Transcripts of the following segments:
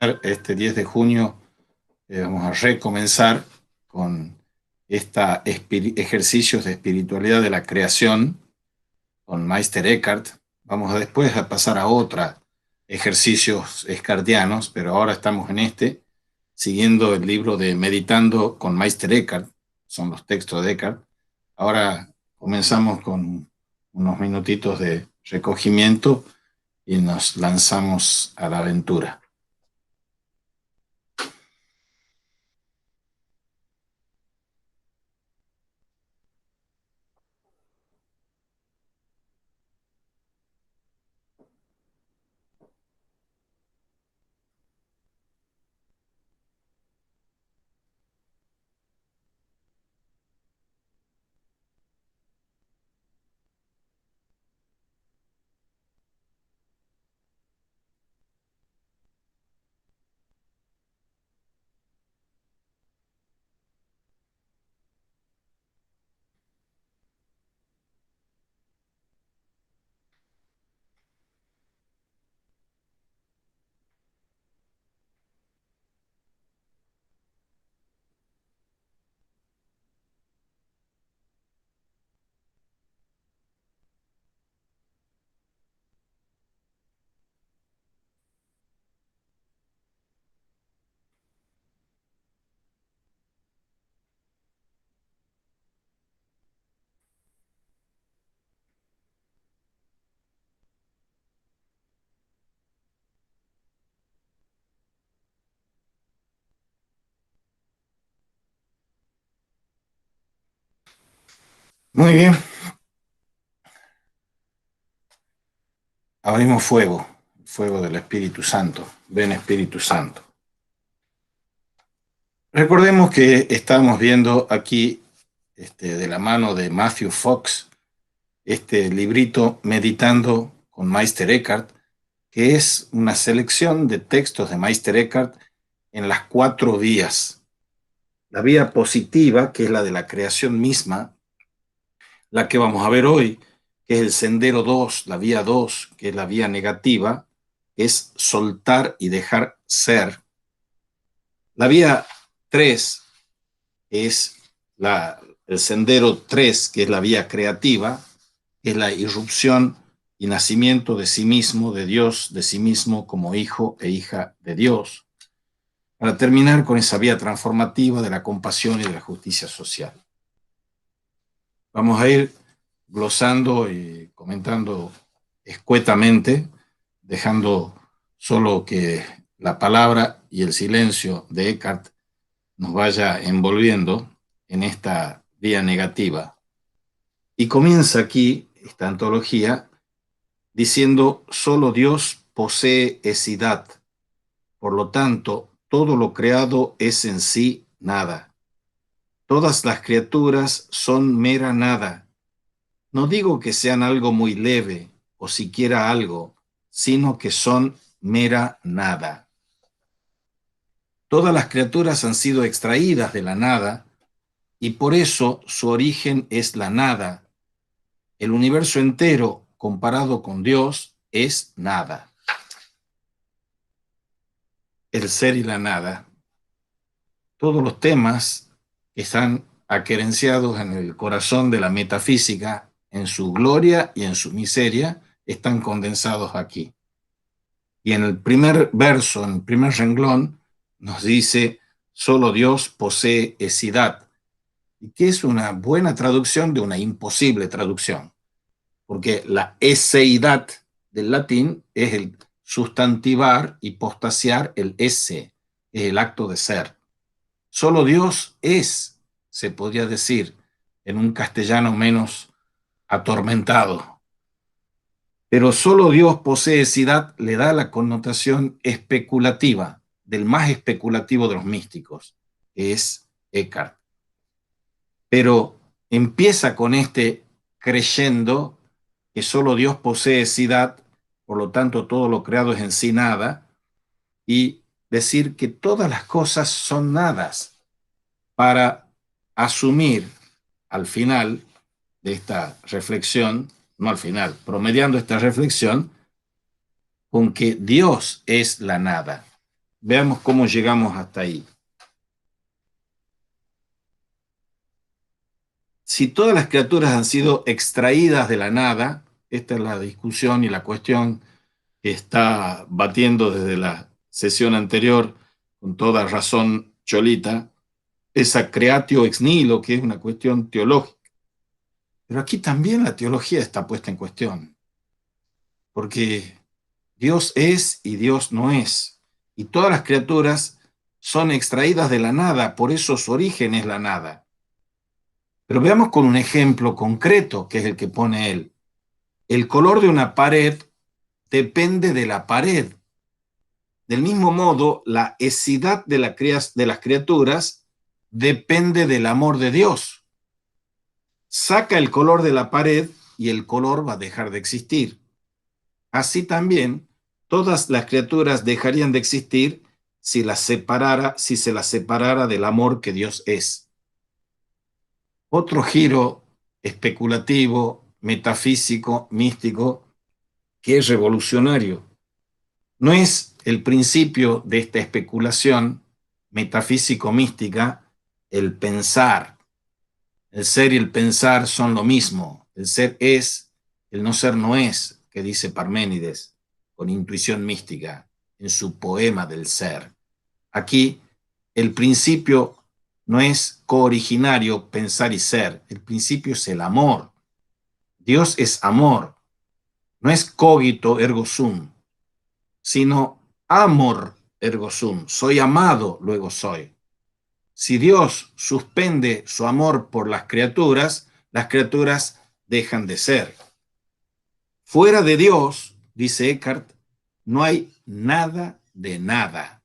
Este 10 de junio vamos a recomenzar con ejercicios de espiritualidad de la creación con Meister Eckhart. Vamos a después a pasar a otros ejercicios eckartianos, pero ahora estamos en siguiendo el libro de Meditando con Meister Eckhart, son los textos de Eckhart. Ahora comenzamos con unos minutitos de recogimiento y nos lanzamos a la aventura. Muy bien, abrimos fuego, fuego del Espíritu Santo. Ven Espíritu Santo. Recordemos que estamos viendo aquí, de la mano de Matthew Fox, este librito Meditando con Meister Eckhart, que es una selección de textos de Meister Eckhart en las 4 vías. La vía positiva, que es la de la creación misma, la que vamos a ver hoy, que es el sendero 2, la vía 2, que es la vía negativa, es soltar y dejar ser. La vía 3 es el sendero 3, que es la vía creativa, es la irrupción y nacimiento de sí mismo, de Dios, de sí mismo como hijo e hija de Dios, para terminar con esa vía transformativa de la compasión y de la justicia social. Vamos a ir glosando y comentando escuetamente, dejando solo que la palabra y el silencio de Eckhart nos vaya envolviendo en esta vía negativa. Y comienza aquí esta antología diciendo: solo Dios posee esidad, por lo tanto, todo lo creado es en sí nada. Todas las criaturas son mera nada. No digo que sean algo muy leve o siquiera algo, sino que son mera nada. Todas las criaturas han sido extraídas de la nada y por eso su origen es la nada. El universo entero, comparado con Dios, es nada. El ser y la nada. Todos los temas que están aquerenciados en el corazón de la metafísica, en su gloria y en su miseria, están condensados aquí. Y en el primer verso, en el primer renglón, nos dice: solo Dios posee esidad, y que es una buena traducción de una imposible traducción, porque la eseidad del latín es el sustantivar, hipostasiar, el esse, es el acto de ser. Solo Dios es, se podría decir, en un castellano menos atormentado. Pero solo Dios posee esidad, le da la connotación especulativa, del más especulativo de los místicos, que es Eckhart. Pero empieza con creyendo que solo Dios posee esidad, por lo tanto todo lo creado es en sí nada, y decir que todas las cosas son nadas, para asumir al final de esta reflexión, no al final, promediando esta reflexión, con que Dios es la nada. Veamos cómo llegamos hasta ahí. Si todas las criaturas han sido extraídas de la nada, esta es la discusión y la cuestión que está batiendo desde la sesión anterior, con toda razón Cholita, esa creatio ex nihilo, que es una cuestión teológica. Pero aquí también la teología está puesta en cuestión, porque Dios es y Dios no es, y todas las criaturas son extraídas de la nada, por eso su origen es la nada. Pero veamos con un ejemplo concreto, que es el que pone él. El color de una pared depende de la pared. Del mismo modo, la esidad de las criaturas depende del amor de Dios. Saca el color de la pared y el color va a dejar de existir. Así también, todas las criaturas dejarían de existir si se las separara del amor que Dios es. Otro giro especulativo, metafísico, místico, que es revolucionario. No es el principio de esta especulación metafísico-mística el pensar. El ser y el pensar son lo mismo. El ser es, el no ser no es, que dice Parménides, con intuición mística, en su poema del ser. Aquí, el principio no es cooriginario pensar y ser. El principio es el amor. Dios es amor. No es cogito ergo sum, sino amor ergo sum. Soy amado, luego soy. Si Dios suspende su amor por las criaturas dejan de ser. Fuera de Dios, dice Eckhart, no hay nada de nada.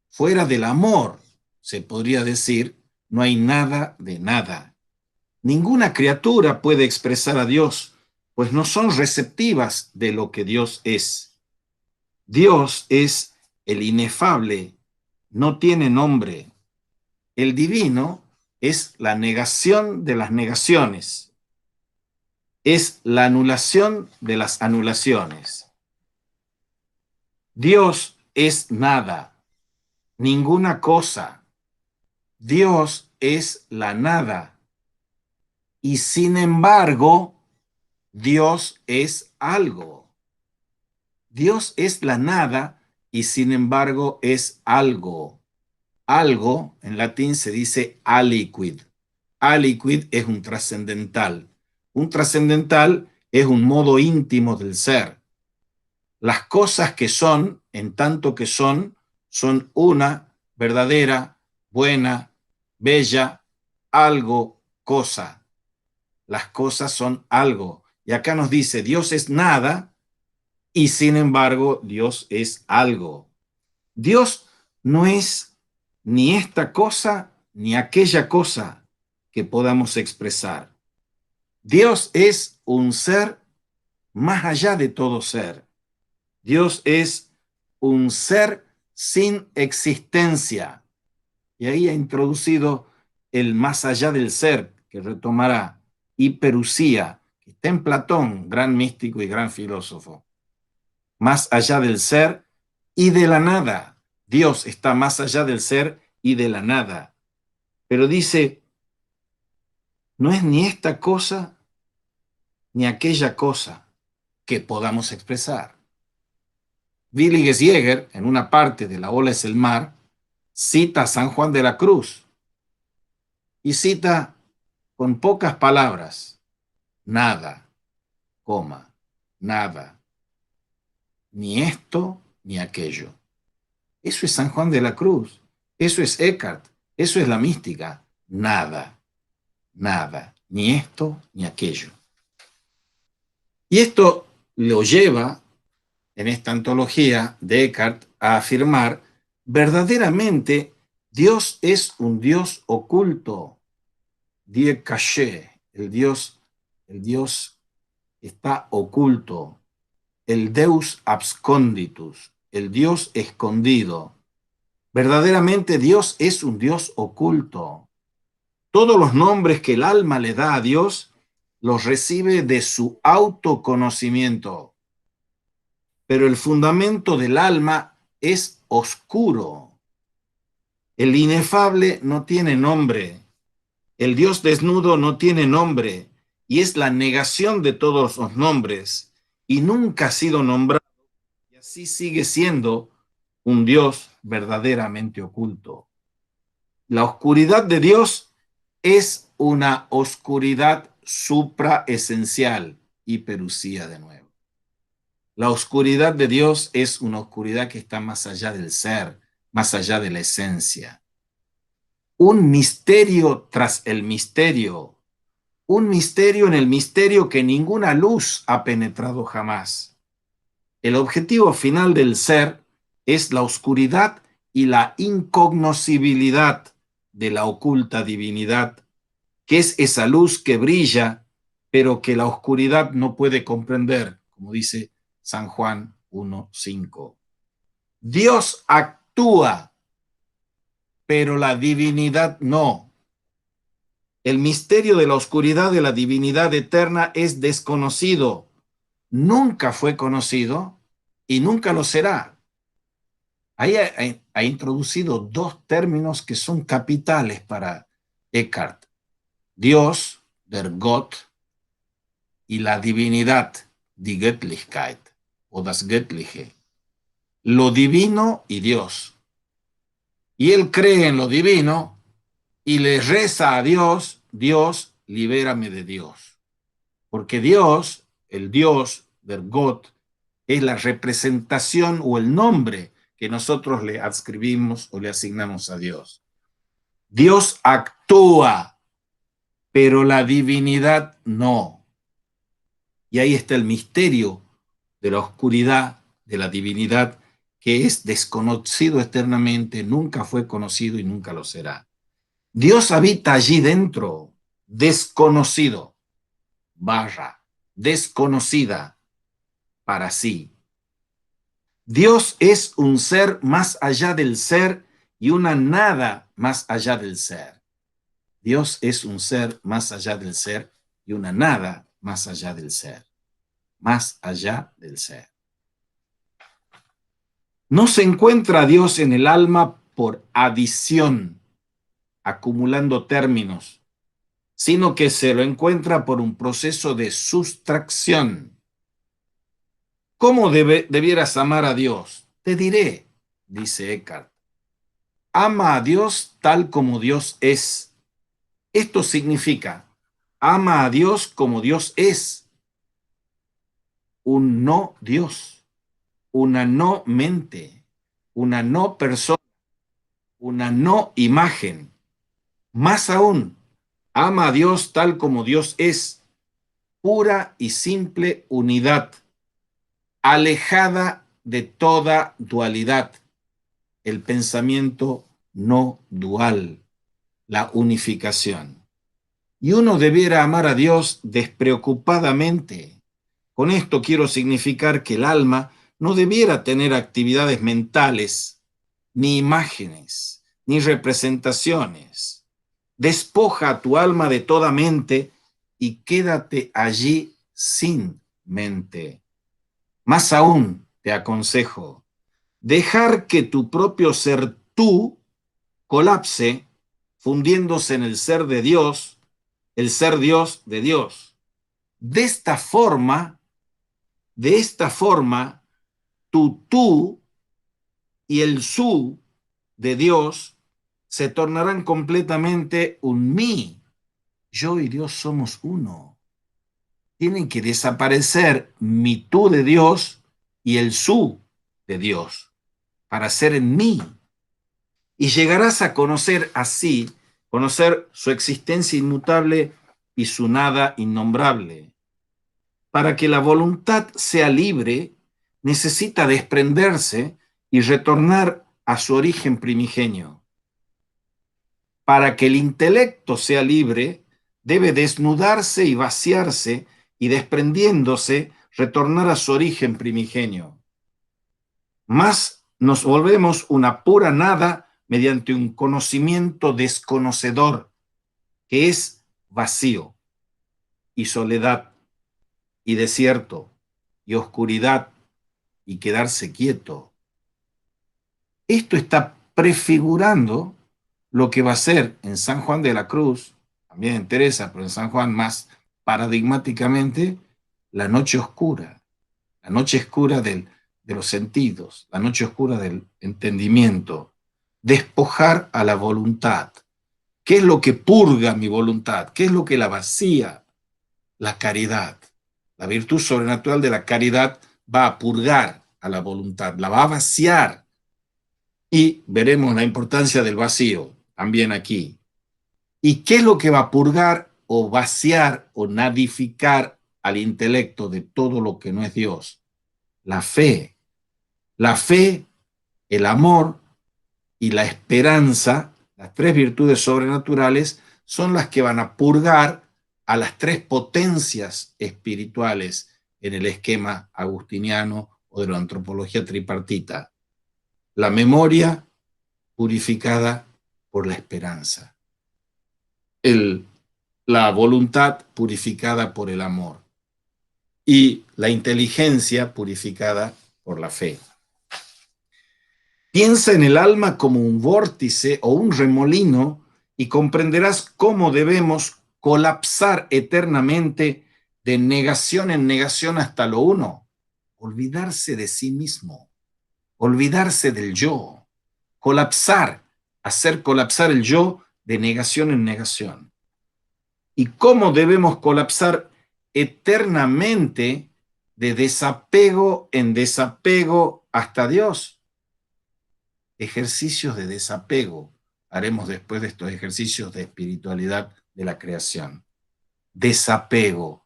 Fuera del amor, se podría decir, no hay nada de nada. Ninguna criatura puede expresar a Dios, pues no son receptivas de lo que Dios es. Dios es el inefable, no tiene nombre. El divino es la negación de las negaciones, es la anulación de las anulaciones. Dios es nada, ninguna cosa. Dios es la nada. Y sin embargo, Dios es algo. Dios es la nada y sin embargo es algo. Algo, en latín se dice aliquid. Aliquid es un trascendental. Un trascendental es un modo íntimo del ser. Las cosas que son, en tanto que son una, verdadera, buena, bella, algo, cosa. Las cosas son algo. Y acá nos dice, Dios es nada y sin embargo Dios es algo. Dios no es ni esta cosa ni aquella cosa que podamos expresar. Dios es un ser más allá de todo ser. Dios es un ser sin existencia. Y ahí ha introducido el más allá del ser, que retomará hiperusía, que está en Platón, gran místico y gran filósofo. Más allá del ser y de la nada. Dios está más allá del ser y de la nada. Pero dice, no es ni esta cosa ni aquella cosa que podamos expresar. Willy Jäger, en una parte de La ola es el mar, cita a San Juan de la Cruz y cita con pocas palabras, nada, coma, nada, ni esto ni aquello. Eso es San Juan de la Cruz, eso es Eckhart, eso es la mística, nada, nada, ni esto ni aquello. Y esto lo lleva, en esta antología de Eckhart, a afirmar verdaderamente Dios es un Dios oculto, Dieu caché, el Dios está oculto, el Deus absconditus, el Dios escondido. Verdaderamente Dios es un Dios oculto. Todos los nombres que el alma le da a Dios los recibe de su autoconocimiento. Pero el fundamento del alma es oscuro. El inefable no tiene nombre. El Dios desnudo no tiene nombre y es la negación de todos los nombres y nunca ha sido nombrado y así sigue siendo un Dios verdaderamente oculto. La oscuridad de Dios es una oscuridad supraesencial, hiperusía de nuevo. La oscuridad de Dios es una oscuridad que está más allá del ser, más allá de la esencia. Un misterio tras el misterio, un misterio en el misterio que ninguna luz ha penetrado jamás. El objetivo final del ser es la oscuridad y la incognoscibilidad de la oculta divinidad, que es esa luz que brilla, pero que la oscuridad no puede comprender, como dice San Juan 1:5. Dios actúa, pero la divinidad no. El misterio de la oscuridad de la divinidad eterna es desconocido. Nunca fue conocido y nunca lo será. Ahí ha introducido dos términos que son capitales para Eckhart. Dios, der Gott, y la divinidad, die Göttlichkeit o das Göttliche. Lo divino y Dios. Y él cree en lo divino y le reza a Dios, Dios, libérame de Dios. Porque Dios, el Dios, der Gott, es la representación o el nombre que nosotros le adscribimos o le asignamos a Dios. Dios actúa, pero la divinidad no. Y ahí está el misterio de la oscuridad de la divinidad, que es desconocido eternamente, nunca fue conocido y nunca lo será. Dios habita allí dentro, desconocido, desconocida para sí. Dios es un ser más allá del ser y una nada más allá del ser. Dios es un ser más allá del ser y una nada más allá del ser. Más allá del ser. No se encuentra Dios en el alma por adición, acumulando términos, sino que se lo encuentra por un proceso de sustracción. ¿Cómo debieras amar a Dios? Te diré, dice Eckhart. Ama a Dios tal como Dios es. Esto significa, ama a Dios como Dios es. Un no Dios, una no mente, una no persona, una no imagen. Más aún, ama a Dios tal como Dios es, pura y simple unidad, alejada de toda dualidad, el pensamiento no dual, la unificación. Y uno debiera amar a Dios despreocupadamente. Con esto quiero significar que el alma no debiera tener actividades mentales, ni imágenes, ni representaciones. Despoja a tu alma de toda mente y quédate allí sin mente. Más aún, te aconsejo, dejar que tu propio ser tú colapse, fundiéndose en el ser de Dios, el ser Dios de Dios. De esta forma, tu tú y el su de Dios se tornarán completamente un mí. Yo y Dios somos uno. Tienen que desaparecer mi tú de Dios y el su de Dios para ser en mí. Y llegarás a conocer así, conocer su existencia inmutable y su nada innombrable. Para que la voluntad sea libre, necesita desprenderse y retornar a su origen primigenio. Para que el intelecto sea libre, debe desnudarse y vaciarse y desprendiéndose, retornar a su origen primigenio. Más nos volvemos una pura nada mediante un conocimiento desconocedor, que es vacío y soledad y desierto y oscuridad y quedarse quieto. Esto está prefigurando lo que va a ser en San Juan de la Cruz, también en Teresa, pero en San Juan más paradigmáticamente, la noche oscura. La noche oscura de los sentidos, la noche oscura del entendimiento. Despojar a la voluntad. ¿Qué es lo que purga mi voluntad? ¿Qué es lo que la vacía? La caridad. La virtud sobrenatural de la caridad va a purgar a la voluntad, la va a vaciar. Y veremos la importancia del vacío también aquí. ¿Y qué es lo que va a purgar o vaciar o nadificar al intelecto de todo lo que no es Dios? La fe. La fe, el amor y la esperanza, las tres virtudes sobrenaturales, son las que van a purgar a las tres potencias espirituales en el esquema agustiniano o de la antropología tripartita. La memoria purificada por la esperanza. La voluntad purificada por el amor. Y la inteligencia purificada por la fe. Piensa en el alma como un vórtice o un remolino y comprenderás cómo debemos colapsar eternamente de negación en negación hasta lo uno. Olvidarse de sí mismo, olvidarse del yo, colapsar, hacer colapsar el yo de negación en negación. ¿Y cómo debemos colapsar eternamente de desapego en desapego hasta Dios? Ejercicios de desapego. Haremos después de estos ejercicios de espiritualidad de la creación. Desapego,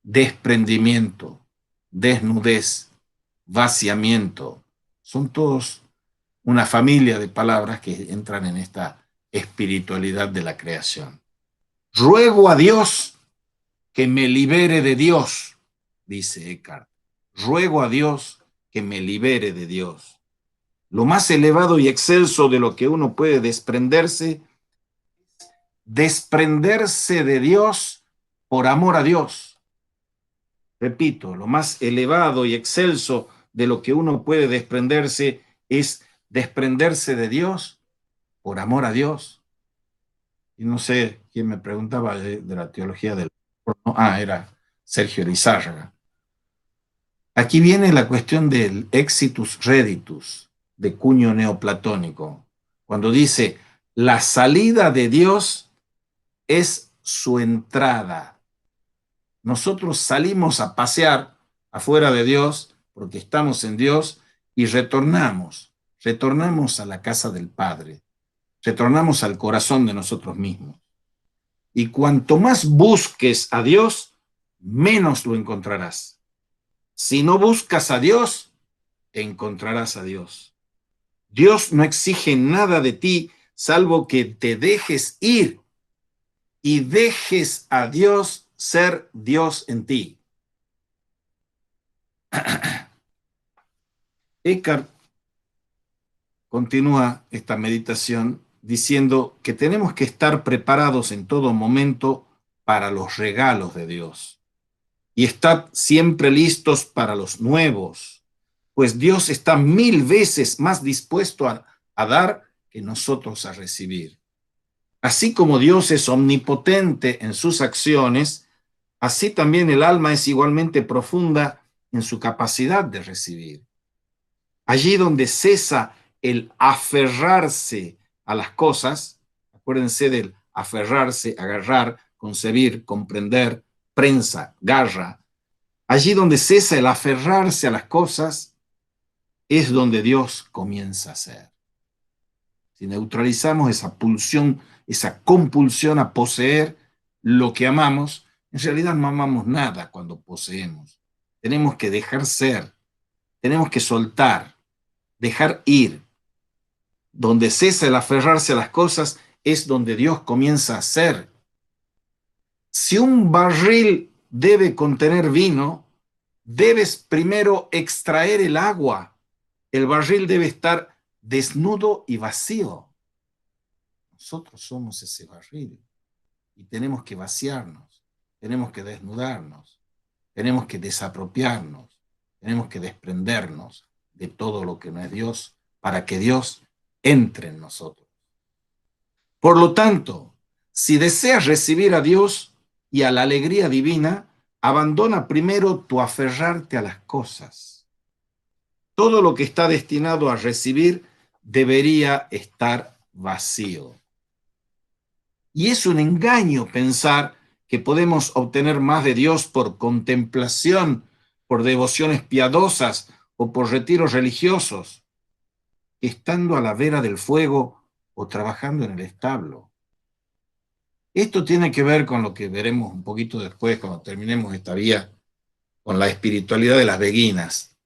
desprendimiento, desnudez, vaciamiento. Son todos una familia de palabras que entran en esta espiritualidad de la creación. Ruego a Dios que me libere de Dios, dice Eckhart. Ruego a Dios que me libere de Dios. Lo más elevado y excelso de lo que uno puede desprenderse de Dios por amor a Dios. Repito, lo más elevado y excelso de lo que uno puede desprenderse es desprenderse de Dios por amor a Dios. Y no sé quién me preguntaba de la teología del porno. Era Sergio Lizárraga. Aquí viene la cuestión del exitus reditus, de cuño neoplatónico, cuando dice, la salida de Dios es su entrada. Nosotros salimos a pasear afuera de Dios porque estamos en Dios y retornamos a la casa del Padre, retornamos al corazón de nosotros mismos. Y cuanto más busques a Dios, menos lo encontrarás. Si no buscas a Dios, encontrarás a Dios. Dios no exige nada de ti, salvo que te dejes ir y dejes a Dios ser Dios en ti. Eckhart continúa esta meditación diciendo que tenemos que estar preparados en todo momento para los regalos de Dios y estar siempre listos para los nuevos, pues Dios está 1000 veces más dispuesto a dar que nosotros a recibir. Así como Dios es omnipotente en sus acciones, así también el alma es igualmente profunda en su capacidad de recibir. Allí donde cesa el aferrarse a las cosas, acuérdense del aferrarse, agarrar, concebir, comprender, prensa, garra. Allí donde cesa el aferrarse a las cosas, es donde Dios comienza a ser. Si neutralizamos esa pulsión, esa compulsión a poseer lo que amamos, en realidad no amamos nada cuando poseemos. Tenemos que dejar ser, tenemos que soltar, dejar ir. Donde cesa el aferrarse a las cosas es donde Dios comienza a ser. Si un barril debe contener vino, debes primero extraer el agua. El barril debe estar desnudo y vacío. Nosotros somos ese barril y tenemos que vaciarnos, tenemos que desnudarnos, tenemos que desapropiarnos, tenemos que desprendernos de todo lo que no es Dios para que Dios entre en nosotros. Por lo tanto, si deseas recibir a Dios y a la alegría divina, abandona primero tu aferrarte a las cosas. Todo lo que está destinado a recibir debería estar vacío. Y es un engaño pensar que podemos obtener más de Dios por contemplación, por devociones piadosas o por retiros religiosos, estando a la vera del fuego o trabajando en el establo. Esto tiene que ver con lo que veremos un poquito después, cuando terminemos esta vía, con la espiritualidad de las beguinas.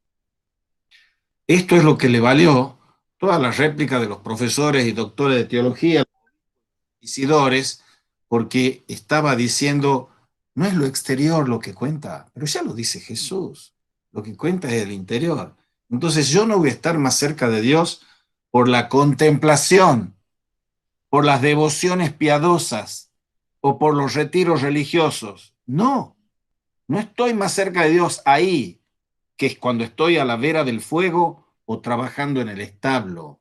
Esto es lo que le valió todas las réplicas de los profesores y doctores de teología, inquisidores, porque estaba diciendo, no es lo exterior lo que cuenta, pero ya lo dice Jesús, lo que cuenta es el interior. Entonces yo no voy a estar más cerca de Dios por la contemplación, por las devociones piadosas o por los retiros religiosos. No, no estoy más cerca de Dios ahí, que es cuando estoy a la vera del fuego o trabajando en el establo,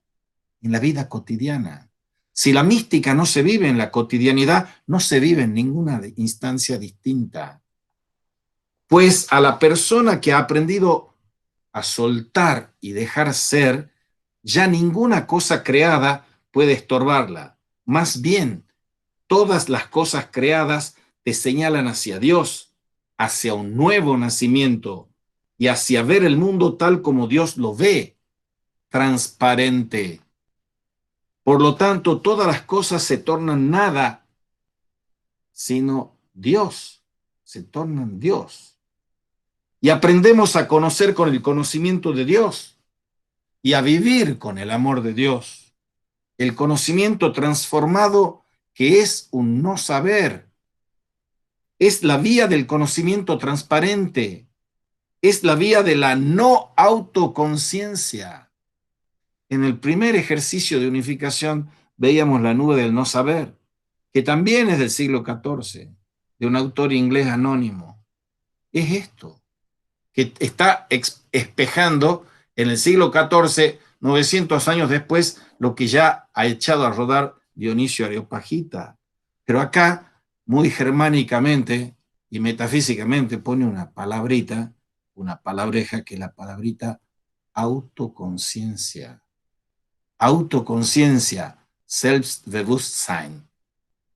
en la vida cotidiana. Si la mística no se vive en la cotidianidad, no se vive en ninguna instancia distinta. Pues a la persona que ha aprendido a soltar y dejar ser, ya ninguna cosa creada puede estorbarla. Más bien, todas las cosas creadas te señalan hacia Dios, hacia un nuevo nacimiento y hacia ver el mundo tal como Dios lo ve, transparente. Por lo tanto, todas las cosas se tornan nada, sino Dios, se tornan Dios. Y aprendemos a conocer con el conocimiento de Dios y a vivir con el amor de Dios. El conocimiento transformado que es un no saber. Es la vía del conocimiento transparente. Es la vía de la no autoconciencia. En el primer ejercicio de unificación veíamos la nube del no saber, que también es del siglo XIV, de un autor inglés anónimo. Es esto, que está espejando en el siglo XIV, 900 años después, lo que ya ha echado a rodar Dionisio Areopagita. Pero acá, muy germánicamente y metafísicamente, pone una palabrita, una palabreja, que es la palabrita autoconciencia. Autoconciencia, Selbstbewusstsein.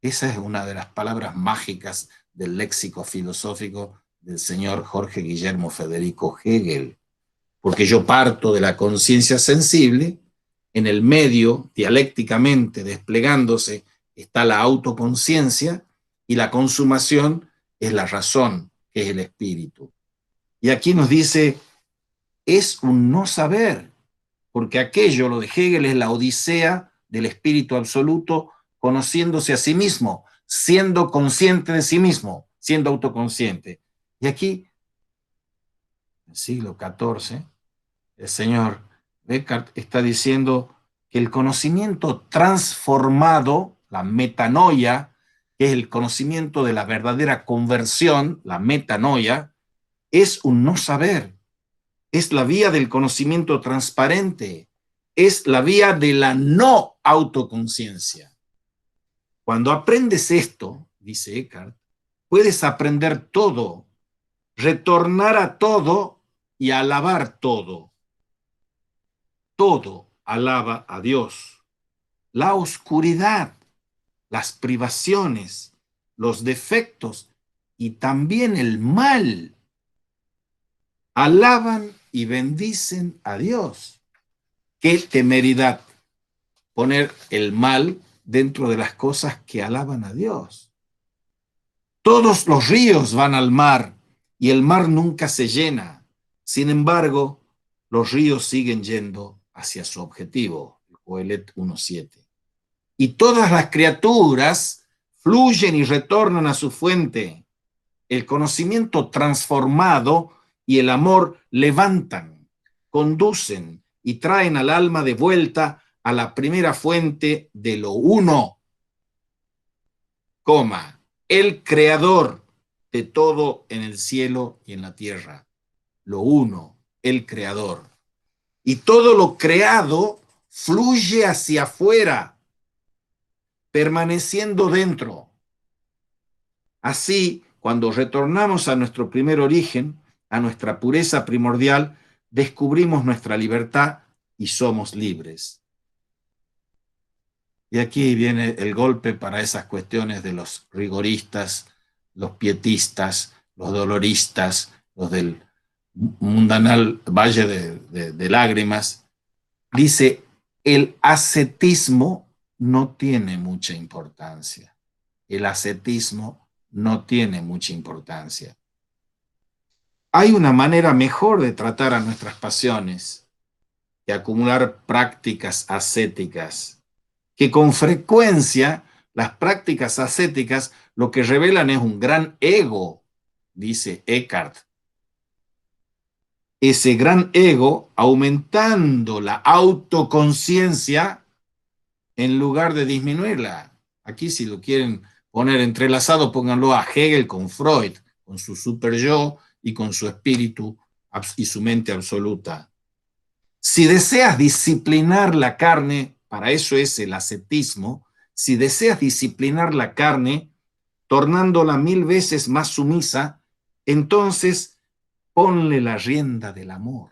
Esa es una de las palabras mágicas del léxico filosófico del señor Jorge Guillermo Federico Hegel, porque yo parto de la conciencia sensible, en el medio, dialécticamente desplegándose, está la autoconciencia, y la consumación es la razón, que es el espíritu. Y aquí nos dice, es un no saber, porque aquello, lo de Hegel, es la odisea del espíritu absoluto, conociéndose a sí mismo, siendo consciente de sí mismo, siendo autoconsciente. Y aquí, en el siglo XIV, el señor Descartes está diciendo que el conocimiento transformado, la metanoia, que es el conocimiento de la verdadera conversión, la metanoia, es un no saber, es la vía del conocimiento transparente, es la vía de la no autoconciencia. Cuando aprendes esto, dice Eckhart, puedes aprender todo, retornar a todo y alabar todo. Todo alaba a Dios. La oscuridad, las privaciones, los defectos y también el mal alaban y bendicen a Dios. ¡Qué temeridad! Poner el mal dentro de las cosas que alaban a Dios. Todos los ríos van al mar y el mar nunca se llena. Sin embargo, los ríos siguen yendo hacia su objetivo. Coelet 1:7. Y todas las criaturas fluyen y retornan a su fuente. El conocimiento transformado y el amor levantan, conducen y traen al alma de vuelta a la primera fuente de lo uno, el creador de todo en el cielo y en la tierra. Lo uno, el creador. Y todo lo creado fluye hacia afuera, permaneciendo dentro. Así, cuando retornamos a nuestro primer origen, a nuestra pureza primordial, descubrimos nuestra libertad y somos libres. Y aquí viene el golpe para esas cuestiones de los rigoristas, los pietistas, los doloristas, los del mundanal valle de lágrimas. Dice, el ascetismo no tiene mucha importancia. El ascetismo no tiene mucha importancia. Hay una manera mejor de tratar a nuestras pasiones que acumular prácticas ascéticas, que con frecuencia las prácticas ascéticas lo que revelan es un gran ego, dice Eckhart. Ese gran ego aumentando la autoconciencia en lugar de disminuirla. Aquí si lo quieren poner entrelazado, pónganlo a Hegel con Freud, con su super yo y con su espíritu y su mente absoluta. Si deseas disciplinar la carne, para eso es el ascetismo, si deseas disciplinar la carne, tornándola 1000 veces más sumisa, entonces ponle la rienda del amor.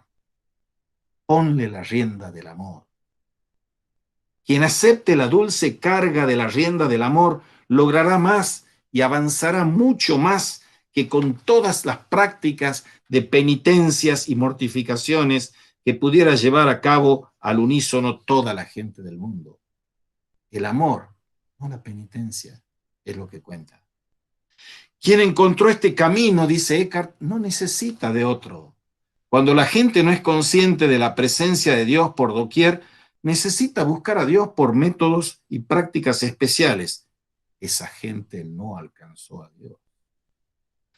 Ponle la rienda del amor. Quien acepte la dulce carga de la rienda del amor logrará más y avanzará mucho más que con todas las prácticas de penitencias y mortificaciones que pudiera llevar a cabo al unísono toda la gente del mundo. El amor, no la penitencia, es lo que cuenta. Quien encontró este camino, dice Eckhart, no necesita de otro. Cuando la gente no es consciente de la presencia de Dios por doquier, necesita buscar a Dios por métodos y prácticas especiales. Esa gente no alcanzó a Dios.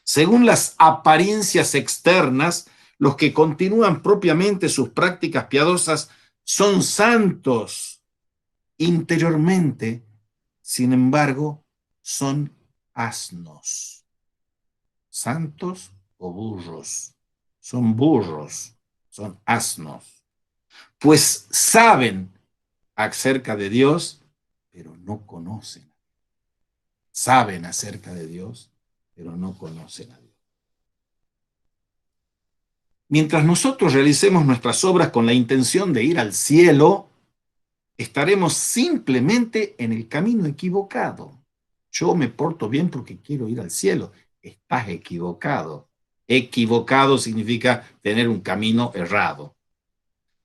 Según las apariencias externas, los que continúan propiamente sus prácticas piadosas son santos. Interiormente, sin embargo, son asnos. Santos o burros. Son burros, son asnos. Pues saben acerca de Dios, pero no conocen. Saben acerca de Dios, pero no conocen a Dios. Mientras nosotros realicemos nuestras obras con la intención de ir al cielo, estaremos simplemente en el camino equivocado. Yo me porto bien porque quiero ir al cielo. Estás equivocado. Equivocado significa tener un camino errado.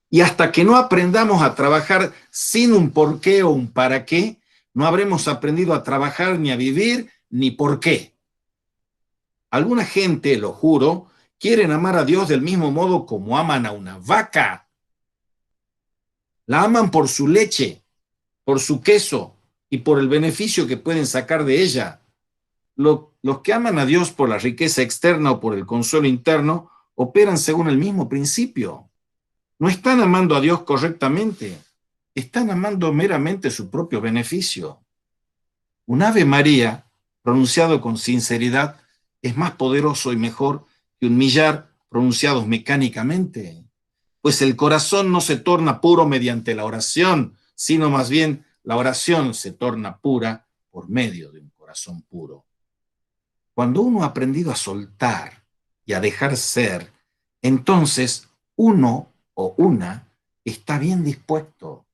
Y hasta que no aprendamos a trabajar sin un porqué o un para qué, no habremos aprendido a trabajar ni a vivir ni por qué. Alguna gente, lo juro, quieren amar a Dios del mismo modo como aman a una vaca. La aman por su leche, por su queso y por el beneficio que pueden sacar de ella. Los que aman a Dios por la riqueza externa o por el consuelo interno operan según el mismo principio. No están amando a Dios correctamente, están amando meramente su propio beneficio. Un Ave María, pronunciado con sinceridad, es más poderoso y mejor que un millar pronunciados mecánicamente, pues el corazón no se torna puro mediante la oración, sino más bien la oración se torna pura por medio de un corazón puro. Cuando uno ha aprendido a soltar y a dejar ser, entonces uno o una está bien dispuesto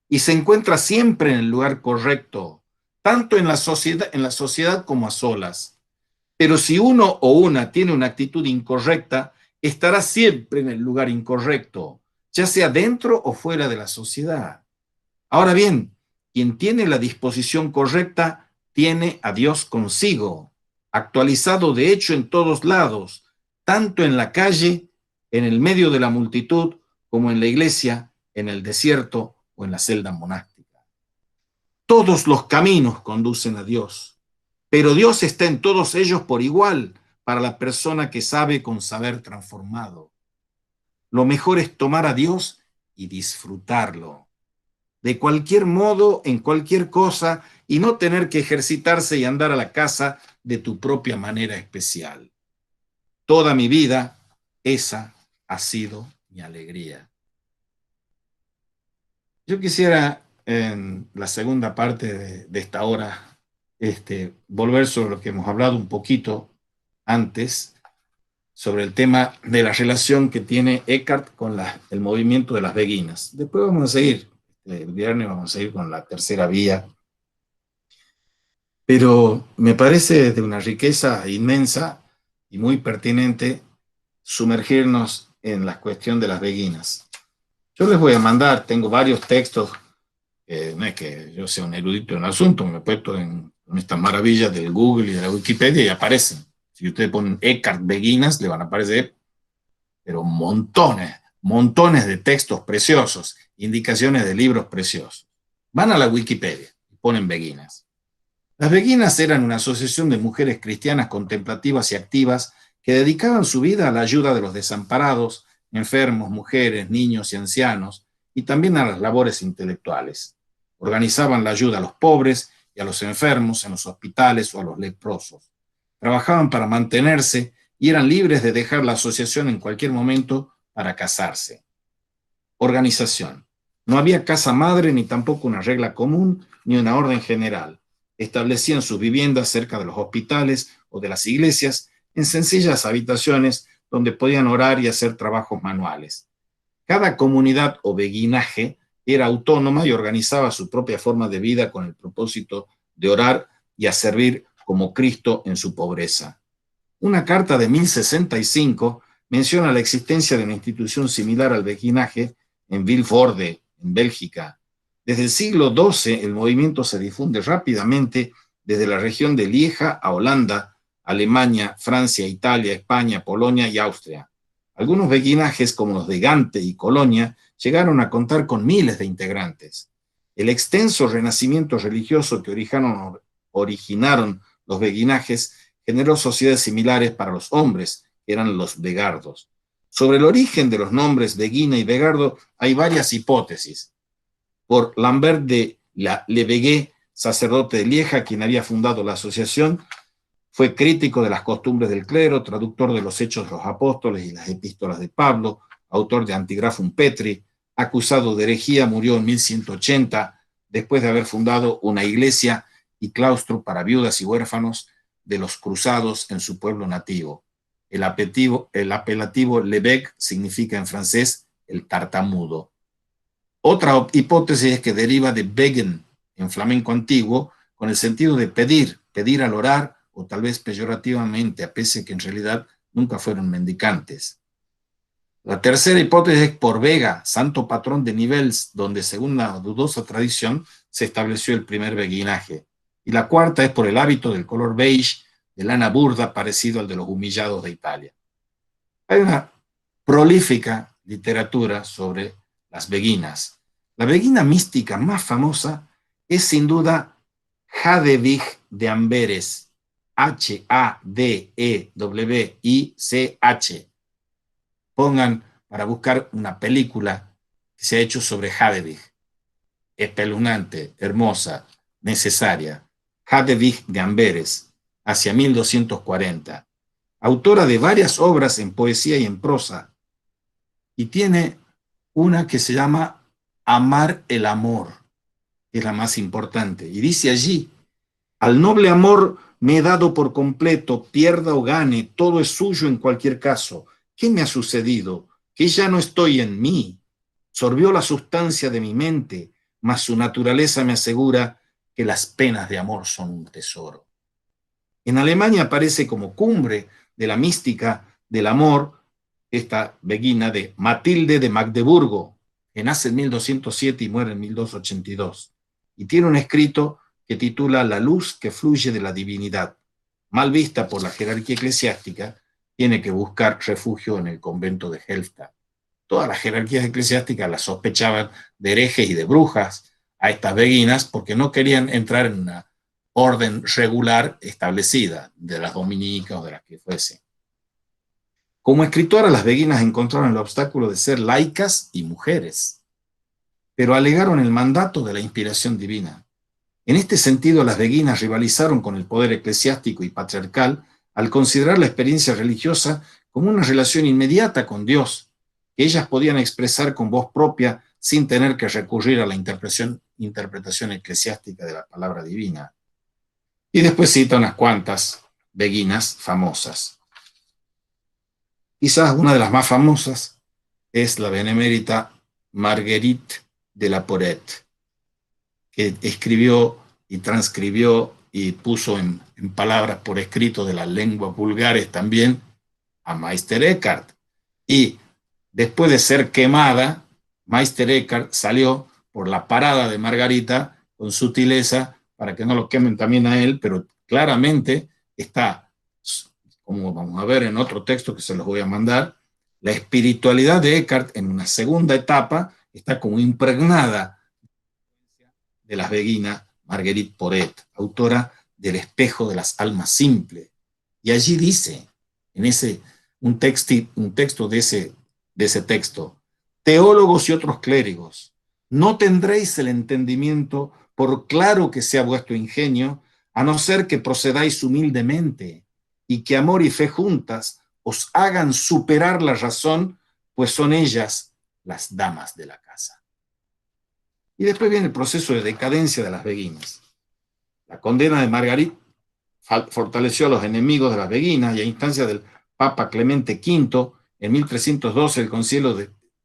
y se encuentra siempre en el lugar correcto, tanto en la sociedad como a solas. Pero si uno o una tiene una actitud incorrecta, estará siempre en el lugar incorrecto, ya sea dentro o fuera de la sociedad. Ahora bien, quien tiene la disposición correcta tiene a Dios consigo, actualizado de hecho en todos lados, tanto en la calle, en el medio de la multitud, como en la iglesia, en el desierto o en la celda monástica. Todos los caminos conducen a Dios, pero Dios está en todos ellos por igual para la persona que sabe con saber transformado. Lo mejor es tomar a Dios y disfrutarlo, de cualquier modo, en cualquier cosa, y no tener que ejercitarse y andar a la casa de tu propia manera especial. Toda mi vida, esa ha sido mi alegría. Yo quisiera en la segunda parte de esta hora volver sobre lo que hemos hablado un poquito antes, sobre el tema de la relación que tiene Eckhart con el movimiento de las beguinas. Después vamos a seguir, el viernes vamos a seguir con la tercera vía, pero me parece de una riqueza inmensa y muy pertinente sumergirnos en la cuestión de las beguinas. Yo les voy a mandar, tengo varios textos, no es que yo sea un erudito en el asunto, me he puesto en estas maravillas del Google y de la Wikipedia y aparecen. Si ustedes ponen Eckhart Beguinas, le van a aparecer, pero montones, montones de textos preciosos, indicaciones de libros preciosos. Van a la Wikipedia y ponen Beguinas. Las beguinas eran una asociación de mujeres cristianas contemplativas y activas que dedicaban su vida a la ayuda de los desamparados, enfermos, mujeres, niños y ancianos, y también a las labores intelectuales. Organizaban la ayuda a los pobres y a los enfermos en los hospitales o a los leprosos. Trabajaban para mantenerse y eran libres de dejar la asociación en cualquier momento para casarse. Organización. No había casa madre ni tampoco una regla común ni una orden general. Establecían sus viviendas cerca de los hospitales o de las iglesias en sencillas habitaciones donde podían orar y hacer trabajos manuales. Cada comunidad o beguinaje era autónoma y organizaba su propia forma de vida con el propósito de orar y a servir como Cristo en su pobreza. Una carta de 1065 menciona la existencia de una institución similar al beguinaje en Vilvoorde, en Bélgica. Desde el siglo XII, el movimiento se difunde rápidamente desde la región de Lieja a Holanda, Alemania, Francia, Italia, España, Polonia y Austria. Algunos beguinajes, como los de Gante y Colonia, llegaron a contar con miles de integrantes. El extenso renacimiento religioso que originaron los beguinajes generó sociedades similares para los hombres, que eran los begardos. Sobre el origen de los nombres beguina y begardo hay varias hipótesis. Por Lambert de Levegué, sacerdote de Lieja, quien había fundado la asociación, fue crítico de las costumbres del clero, traductor de los Hechos de los Apóstoles y las epístolas de Pablo, autor de Antigrafum Petri, acusado de herejía, murió en 1180, después de haber fundado una iglesia y claustro para viudas y huérfanos de los cruzados en su pueblo nativo. El apelativo Lévêque significa en francés el tartamudo. Otra hipótesis es que deriva de begen, en flamenco antiguo, con el sentido de pedir, pedir al orar, o tal vez peyorativamente, a pesar que en realidad nunca fueron mendicantes. La tercera hipótesis es por Vega, santo patrón de Nivelles, donde según la dudosa tradición se estableció el primer beguinaje. Y la cuarta es por el hábito del color beige, de lana burda, parecido al de los humillados de Italia. Hay una prolífica literatura sobre las beguinas. La beguina mística más famosa es sin duda Hadewig de Amberes, Hadewich. Pongan para buscar una película que se ha hecho sobre Hadewig. Espeluznante, hermosa, necesaria. Hadewig de Amberes, hacia 1240. Autora de varias obras en poesía y en prosa. Y tiene una que se llama Amar el amor, que es la más importante. Y dice allí: al noble amor me he dado por completo, pierda o gane, todo es suyo en cualquier caso. ¿Qué me ha sucedido? Que ya no estoy en mí. Sorbió la sustancia de mi mente, mas su naturaleza me asegura que las penas de amor son un tesoro. En Alemania aparece como cumbre de la mística del amor esta beguina de Matilde de Magdeburgo, que nace en 1207 y muere en 1282, y tiene un escrito que titula La luz que fluye de la divinidad. Mal vista por la jerarquía eclesiástica, tiene que buscar refugio en el convento de Helfta. Todas las jerarquías eclesiásticas las sospechaban de herejes y de brujas a estas beguinas porque no querían entrar en una orden regular establecida, de las dominicas o de las que fuese. Como escritora, las beguinas encontraron el obstáculo de ser laicas y mujeres, pero alegaron el mandato de la inspiración divina. En este sentido, las beguinas rivalizaron con el poder eclesiástico y patriarcal al considerar la experiencia religiosa como una relación inmediata con Dios, que ellas podían expresar con voz propia sin tener que recurrir a la interpretación eclesiástica de la palabra divina. Y después cita unas cuantas beguinas famosas. Quizás una de las más famosas es la benemérita Marguerite de la Porette, que escribió y transcribió y puso en palabras por escrito de las lenguas vulgares también a Meister Eckhart. Y después de ser quemada, Meister Eckhart salió por la parada de Margarita con sutileza para que no lo quemen también a él, pero claramente está, como vamos a ver en otro texto que se los voy a mandar, la espiritualidad de Eckhart en una segunda etapa está como impregnada de las beguinas Marguerite Porete, autora del Espejo de las Almas Simples. Y allí dice, en un texto de ese texto, teólogos y otros clérigos, no tendréis el entendimiento, por claro que sea vuestro ingenio, a no ser que procedáis humildemente, y que amor y fe juntas os hagan superar la razón, pues son ellas las damas de la casa. Y después viene el proceso de decadencia de las beguinas. La condena de Marguerite fortaleció a los enemigos de las beguinas y a instancia del Papa Clemente V, en 1312 el concilio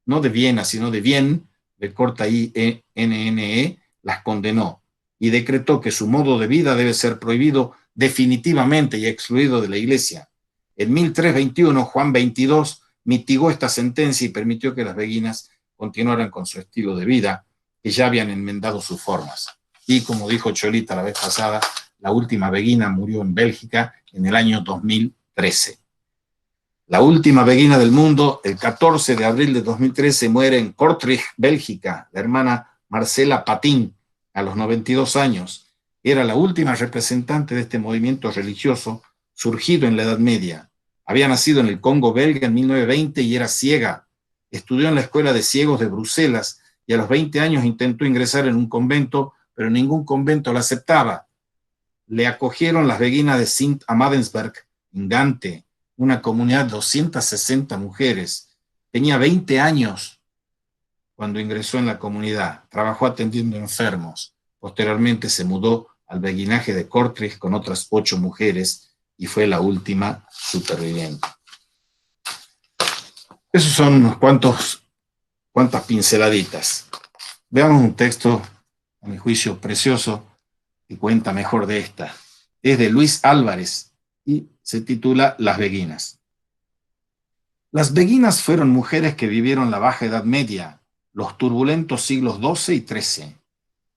no de Viena, sino de Vienne, de corta INNE, las condenó y decretó que su modo de vida debe ser prohibido definitivamente y excluido de la Iglesia. En 1321, Juan XXII mitigó esta sentencia y permitió que las beguinas continuaran con su estilo de vida, que ya habían enmendado sus formas. Y como dijo Cholita la vez pasada, la última beguina murió en Bélgica en el año 2013. La última beguina del mundo, el 14 de abril de 2013, muere en Kortrijk, Bélgica, la hermana Marcela Patin, a los 92 años. Era la última representante de este movimiento religioso surgido en la Edad Media. Había nacido en el Congo belga en 1920 y era ciega. Estudió en la Escuela de Ciegos de Bruselas y a los 20 años intentó ingresar en un convento, pero ningún convento la aceptaba. Le acogieron las beguinas de Sint-Amadensberg, en Gante, una comunidad de 260 mujeres. Tenía 20 años cuando ingresó en la comunidad. Trabajó atendiendo enfermos. Posteriormente se mudó al beguinaje de Kortrijk con otras 8 mujeres y fue la última superviviente. Esos son unos cuantas pinceladitas. Veamos un texto, a mi juicio, precioso, que cuenta mejor de esta. Es de Luis Álvarez y se titula Las beguinas. Las beguinas fueron mujeres que vivieron la Baja Edad Media, los turbulentos siglos XII y XIII,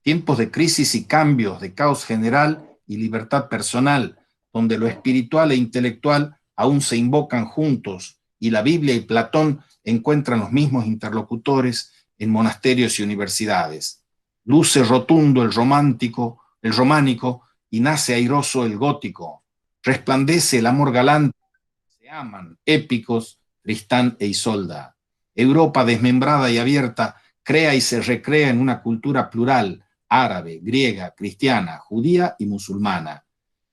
tiempos de crisis y cambios, de caos general y libertad personal, donde lo espiritual e intelectual aún se invocan juntos y la Biblia y Platón encuentran los mismos interlocutores en monasterios y universidades. Luce rotundo el románico y nace airoso el gótico. Resplandece el amor galante, se aman, épicos, Tristán e Isolda. Europa desmembrada y abierta crea y se recrea en una cultura plural, árabe, griega, cristiana, judía y musulmana.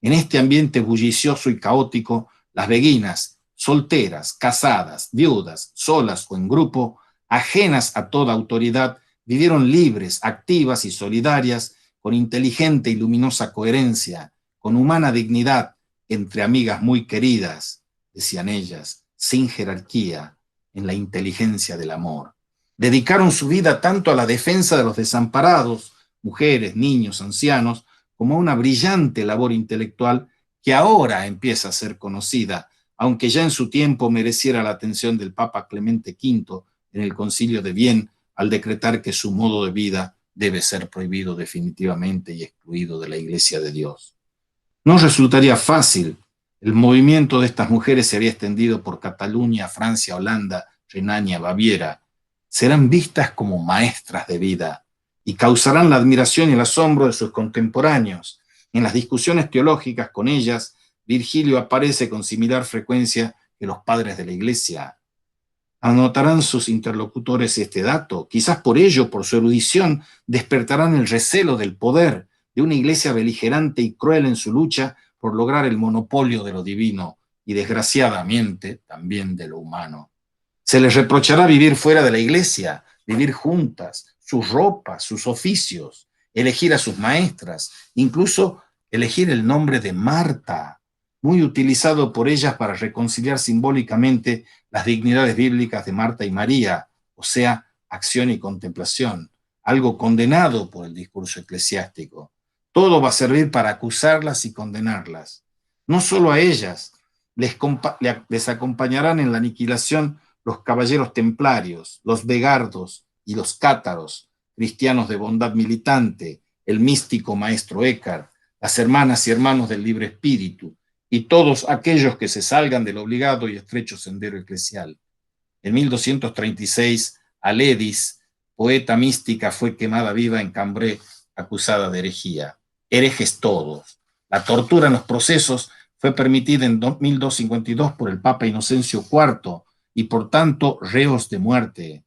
En este ambiente bullicioso y caótico, las beguinas, solteras, casadas, viudas, solas o en grupo, ajenas a toda autoridad, vivieron libres, activas y solidarias, con inteligente y luminosa coherencia, con humana dignidad, entre amigas muy queridas, decían ellas, sin jerarquía, en la inteligencia del amor. Dedicaron su vida tanto a la defensa de los desamparados, mujeres, niños, ancianos, como a una brillante labor intelectual que ahora empieza a ser conocida, aunque ya en su tiempo mereciera la atención del Papa Clemente V en el Concilio de Vienne al decretar que su modo de vida debe ser prohibido definitivamente y excluido de la Iglesia de Dios. No resultaría fácil. El movimiento de estas mujeres se había extendido por Cataluña, Francia, Holanda, Renania, Baviera. Serán vistas como maestras de vida y causarán la admiración y el asombro de sus contemporáneos. En las discusiones teológicas con ellas, Virgilio aparece con similar frecuencia que los padres de la Iglesia. Anotarán sus interlocutores este dato. Quizás por ello, por su erudición, despertarán el recelo del poder de una Iglesia beligerante y cruel en su lucha por lograr el monopolio de lo divino y, desgraciadamente, también de lo humano. Se les reprochará vivir fuera de la Iglesia, vivir juntas, sus ropas, sus oficios, elegir a sus maestras, incluso elegir el nombre de Marta, muy utilizado por ellas para reconciliar simbólicamente las dignidades bíblicas de Marta y María, o sea, acción y contemplación, algo condenado por el discurso eclesiástico. Todo va a servir para acusarlas y condenarlas. No solo a ellas, les acompañarán en la aniquilación los caballeros templarios, los vegardos y los cátaros, cristianos de bondad militante, el místico maestro Eckhart, las hermanas y hermanos del libre espíritu, y todos aquellos que se salgan del obligado y estrecho sendero eclesial. En 1236, Aledis, poeta mística, fue quemada viva en Cambrai, acusada de herejía. Herejes todos. La tortura en los procesos fue permitida en 1252 por el Papa Inocencio IV y por tanto reos de muerte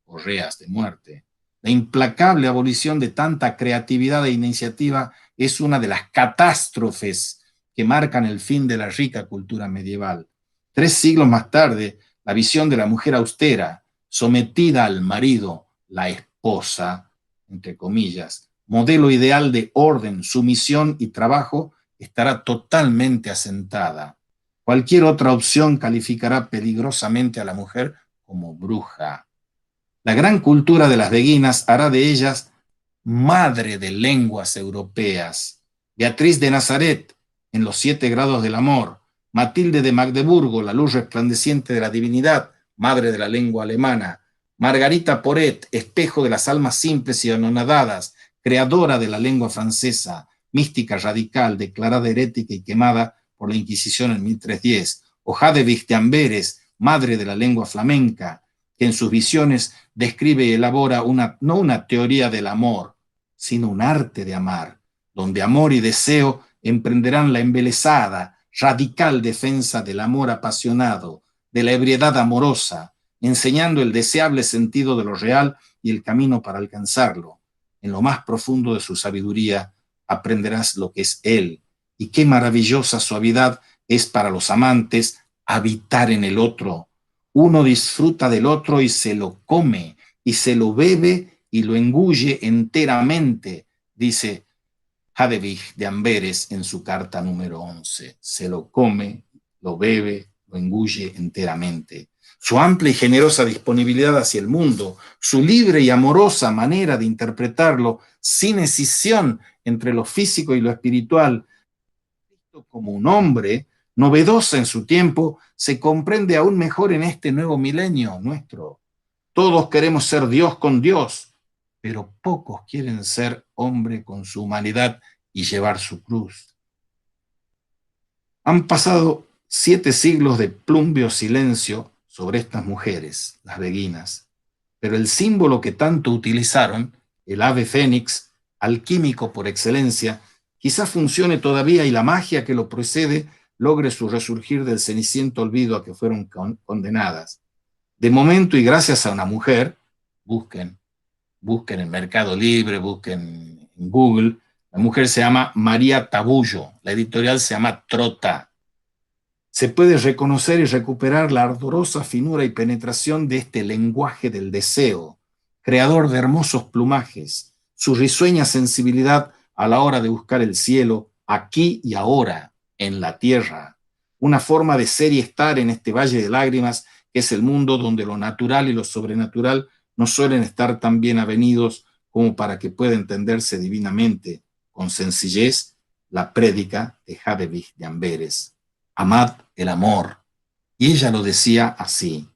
o reas de muerte. La implacable abolición de tanta creatividad e iniciativa es una de las catástrofes que marcan el fin de la rica cultura medieval. 3 siglos más tarde, la visión de la mujer austera, sometida al marido, la esposa, entre comillas, modelo ideal de orden, sumisión y trabajo, estará totalmente asentada. Cualquier otra opción calificará peligrosamente a la mujer como bruja. La gran cultura de las beguinas hará de ellas madre de lenguas europeas. Beatriz de Nazaret, en los 7 grados del amor. Matilde de Magdeburgo, la luz resplandeciente de la divinidad, madre de la lengua alemana. Margarita Poret, espejo de las almas simples y anonadadas, creadora de la lengua francesa, mística radical, declarada herética y quemada por la Inquisición en 1310. O Hadewig de Amberes, madre de la lengua flamenca, que en sus visiones describe y elabora no una teoría del amor, sino un arte de amar, donde amor y deseo emprenderán la embelesada, radical defensa del amor apasionado, de la ebriedad amorosa, enseñando el deseable sentido de lo real y el camino para alcanzarlo. En lo más profundo de su sabiduría aprenderás lo que es Él, y qué maravillosa suavidad es para los amantes habitar en el otro. Uno disfruta del otro y se lo come, y se lo bebe y lo engulle enteramente, dice Hadewig de Amberes en su carta número 11. Se lo come, lo bebe, lo engulle enteramente. Su amplia y generosa disponibilidad hacia el mundo, su libre y amorosa manera de interpretarlo, sin escisión entre lo físico y lo espiritual, como un hombre, novedosa en su tiempo, se comprende aún mejor en este nuevo milenio nuestro. Todos queremos ser Dios con Dios, pero pocos quieren ser hombre con su humanidad y llevar su cruz. Han pasado 7 siglos de plumbeo silencio sobre estas mujeres, las beguinas, pero el símbolo que tanto utilizaron, el ave fénix, alquímico por excelencia, quizás funcione todavía y la magia que lo precede logre su resurgir del ceniciento olvido a que fueron condenadas. De momento, y gracias a una mujer, busquen en Mercado Libre, busquen en Google, la mujer se llama María Tabullo, la editorial se llama Trota. Se puede reconocer y recuperar la ardorosa finura y penetración de este lenguaje del deseo, creador de hermosos plumajes, su risueña sensibilidad a la hora de buscar el cielo aquí y ahora, en la tierra, una forma de ser y estar en este valle de lágrimas que es el mundo donde lo natural y lo sobrenatural no suelen estar tan bien avenidos como para que pueda entenderse divinamente, con sencillez, la prédica de Hadewig de Amberes. Amad el amor. Y ella lo decía así: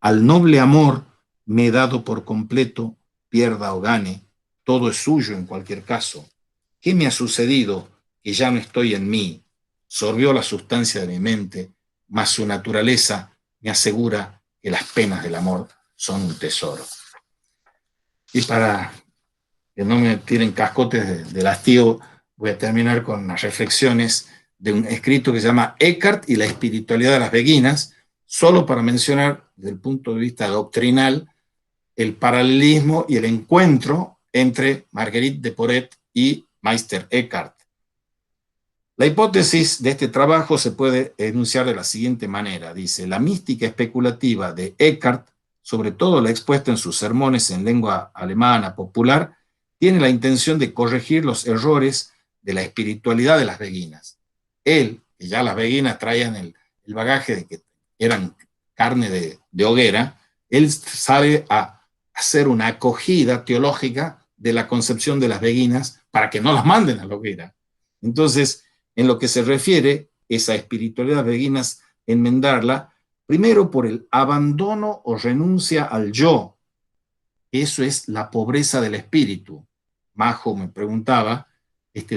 al noble amor me he dado por completo, pierda o gane, todo es suyo en cualquier caso. ¿Qué me ha sucedido? Que ya no estoy en mí. Sorbió la sustancia de mi mente, mas su naturaleza me asegura que las penas del amor son un tesoro. Y para que no me tiren cascotes de hastío, voy a terminar con las reflexiones de un escrito que se llama Eckhart y la espiritualidad de las beguinas, solo para mencionar desde el punto de vista doctrinal el paralelismo y el encuentro entre Marguerite de Porete y Meister Eckhart. La hipótesis de este trabajo se puede enunciar de la siguiente manera. Dice: la mística especulativa de Eckhart sobre todo la expuesta en sus sermones en lengua alemana popular, tiene la intención de corregir los errores de la espiritualidad de las beguinas. Él, que ya las beguinas traían el bagaje de que eran carne de hoguera, él sabe hacer una acogida teológica de la concepción de las beguinas para que no las manden a la hoguera. Entonces, en lo que se refiere esa espiritualidad beguinas, enmendarla, primero por el abandono o renuncia al yo. Eso es la pobreza del espíritu. Majo me preguntaba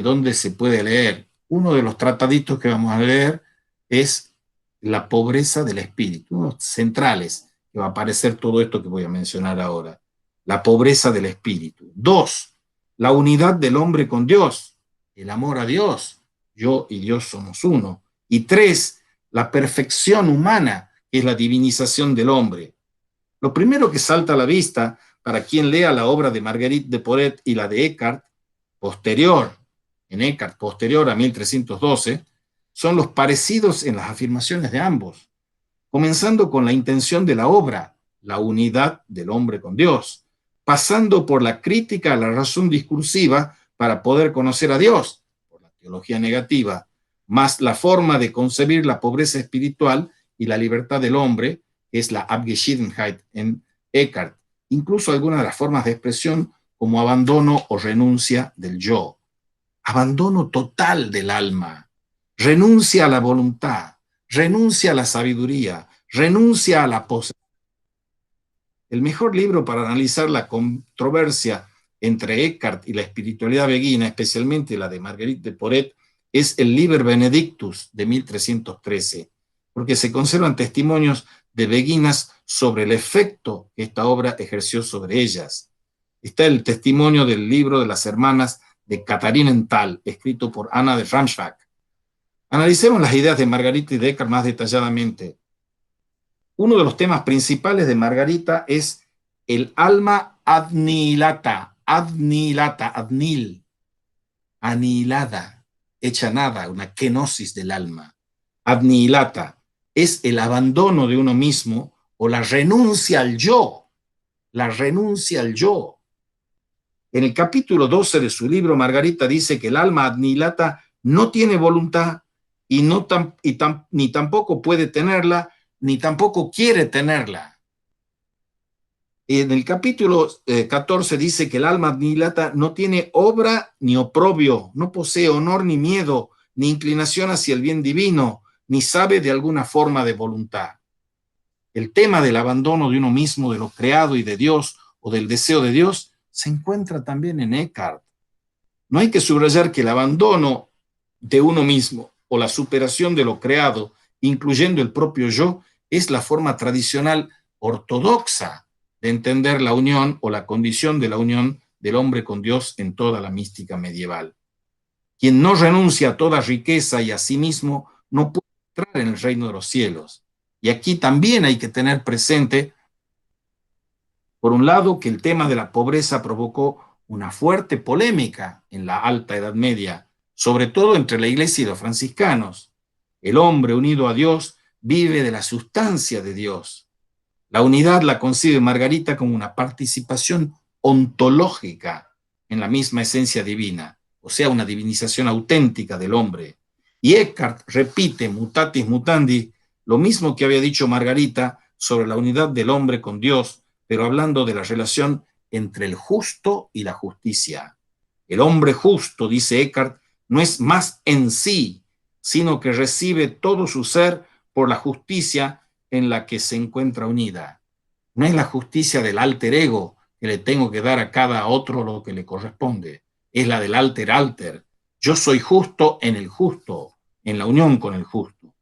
dónde se puede leer. Uno de los trataditos que vamos a leer es la pobreza del espíritu, unos centrales, que va a aparecer todo esto que voy a mencionar ahora. La pobreza del espíritu. 2, la unidad del hombre con Dios, el amor a Dios. Yo y Dios somos uno. Y 3, la perfección humana, que es la divinización del hombre. Lo primero que salta a la vista para quien lea la obra de Marguerite de Porete y la de Eckhart, posterior a 1312, son los parecidos en las afirmaciones de ambos, comenzando con la intención de la obra, la unidad del hombre con Dios, pasando por la crítica a la razón discursiva para poder conocer a Dios, por la teología negativa, más la forma de concebir la pobreza espiritual y la libertad del hombre, que es la Abgeschiedenheit en Eckhart, incluso algunas de las formas de expresión como abandono o renuncia del yo. Abandono total del alma, renuncia a la voluntad, renuncia a la sabiduría, renuncia a la posesión. El mejor libro para analizar la controversia entre Eckhart y la espiritualidad beguina, especialmente la de Marguerite de Porete, es el Liber Benedictus de 1313, porque se conservan testimonios de beguinas sobre el efecto que esta obra ejerció sobre ellas. Está el testimonio del libro de las hermanas de Katharinenthal, escrito por Ana de Ramsbach. Analicemos las ideas de Margarita y de Eckhart más detalladamente. Uno de los temas principales de Margarita es el alma adnilata, adnil, anihilada, hecha nada, una kenosis del alma. Adnilata es el abandono de uno mismo o la renuncia al yo, la renuncia al yo. En el capítulo 12 de su libro, Margarita dice que el alma adnilata no tiene voluntad y ni tampoco puede tenerla, ni tampoco quiere tenerla. En el capítulo 14 dice que el alma adnilata no tiene obra ni oprobio, no posee honor ni miedo, ni inclinación hacia el bien divino, ni sabe de alguna forma de voluntad. El tema del abandono de uno mismo, de lo creado y de Dios, o del deseo de Dios, se encuentra también en Eckhart. No hay que subrayar que el abandono de uno mismo o la superación de lo creado, incluyendo el propio yo, es la forma tradicional ortodoxa de entender la unión o la condición de la unión del hombre con Dios en toda la mística medieval. Quien no renuncia a toda riqueza y a sí mismo no puede entrar en el reino de los cielos. Y aquí también hay que tener presente, por un lado, que el tema de la pobreza provocó una fuerte polémica en la Alta Edad Media, sobre todo entre la Iglesia y los franciscanos. El hombre unido a Dios vive de la sustancia de Dios. La unidad la concibe Margarita como una participación ontológica en la misma esencia divina, o sea, una divinización auténtica del hombre. Y Eckhart repite, mutatis mutandi, lo mismo que había dicho Margarita sobre la unidad del hombre con Dios, pero hablando de la relación entre el justo y la justicia. El hombre justo, dice Eckhart, no es más en sí, sino que recibe todo su ser por la justicia en la que se encuentra unida. No es la justicia del alter ego, que le tengo que dar a cada otro lo que le corresponde. Es la del alter alter. Yo soy justo en el justo, en la unión con el justo.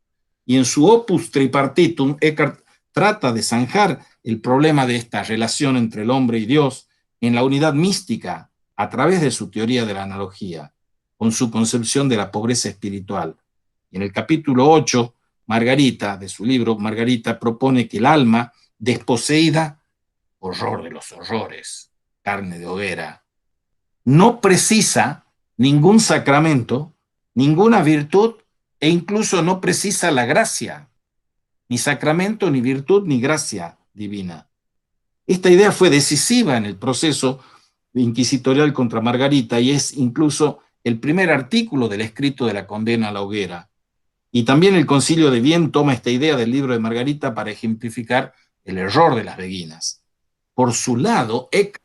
Y en su Opus Tripartitum, Eckhart trata de zanjar el problema de esta relación entre el hombre y Dios en la unidad mística a través de su teoría de la analogía, con su concepción de la pobreza espiritual. Y en el capítulo 8, Margarita, de su libro, Margarita propone que el alma desposeída, horror de los horrores, carne de hoguera, no precisa ningún sacramento, ninguna virtud e incluso no precisa la gracia, ni sacramento, ni virtud, ni gracia divina. Esta idea fue decisiva en el proceso inquisitorial contra Margarita y es incluso el primer artículo del escrito de la condena a la hoguera. Y también el Concilio de Vienne toma esta idea del libro de Margarita para ejemplificar el error de las beguinas. Por su lado, Eckhart,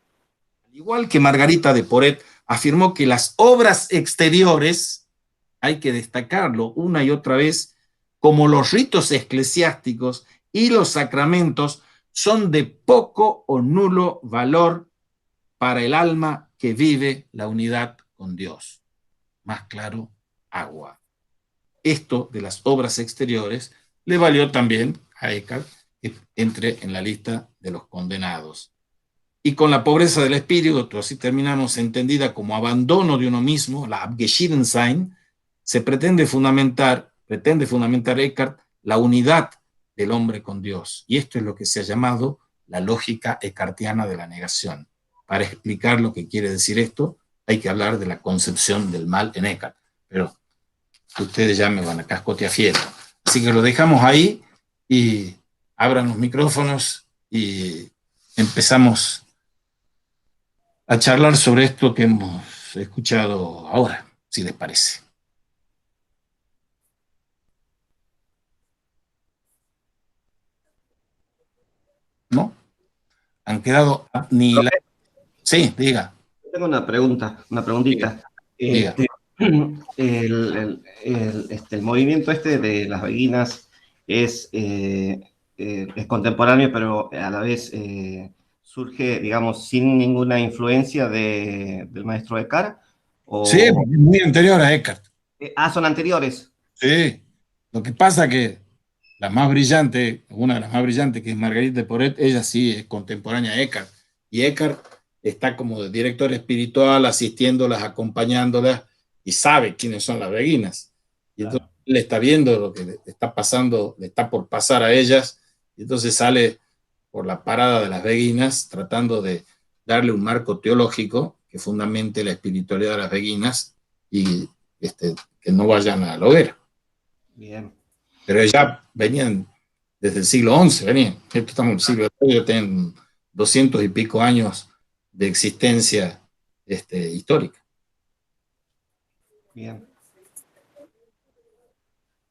al igual que Margarita de Porret, afirmó que las obras exteriores, hay que destacarlo una y otra vez, como los ritos eclesiásticos y los sacramentos, son de poco o nulo valor para el alma que vive la unidad con Dios. Más claro, agua. Esto de las obras exteriores le valió también a Eckhart que entre en la lista de los condenados. Y con la pobreza del espíritu, así terminamos, entendida como abandono de uno mismo, la Abgeschiedensein, se pretende fundamentar Eckhart la unidad del hombre con Dios. Y esto es lo que se ha llamado la lógica eckartiana de la negación. Para explicar lo que quiere decir esto, hay que hablar de la concepción del mal en Eckhart. Pero ustedes ya me van a cascotear fiero. Así que lo dejamos ahí y abran los micrófonos y empezamos a charlar sobre esto que hemos escuchado ahora, si les parece. ¿No? Han quedado ni la... Profe, Sí, diga, tengo una pregunta, una diga, preguntita. diga. Este, el movimiento este de las beguinas es contemporáneo, pero a la vez surge, digamos, sin ninguna influencia del maestro Eckhart, Sí, o muy anterior a Eckhart. son anteriores. Sí. Lo que pasa que la más brillante, una de las más brillantes, que es Marguerite de Porret, ella sí es contemporánea a Eckhart. Y Eckhart está como de director espiritual, asistiéndolas, acompañándolas, y sabe quiénes son las beguinas. Y entonces Claro. él está viendo lo que le está pasando, le está por pasar a ellas, y entonces sale por la parada de las beguinas, tratando de darle un marco teológico que fundamente la espiritualidad de las beguinas y que no vayan a la hoguera. Bien, Pero ya venían desde el siglo XI, venían. Esto estamos en el siglo XII, ya tienen 200 y pico años de existencia histórica. bien.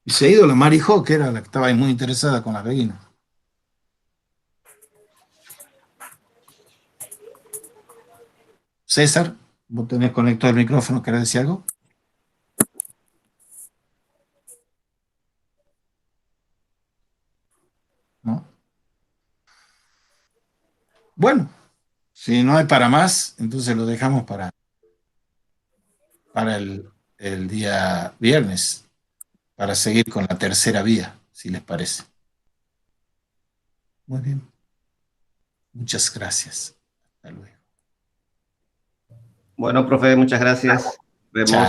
Y se ha ido la Mary Ho, que era la que estaba ahí muy interesada con las beguinas. César, vos tenés conectado el micrófono, ¿querés decir algo? ¿No? Bueno, si no hay para más, entonces lo dejamos para el día viernes, para seguir con la tercera vía, si les parece. Muy bien, muchas gracias. Hasta luego. Bueno, profe, muchas gracias. Chao. Vemos.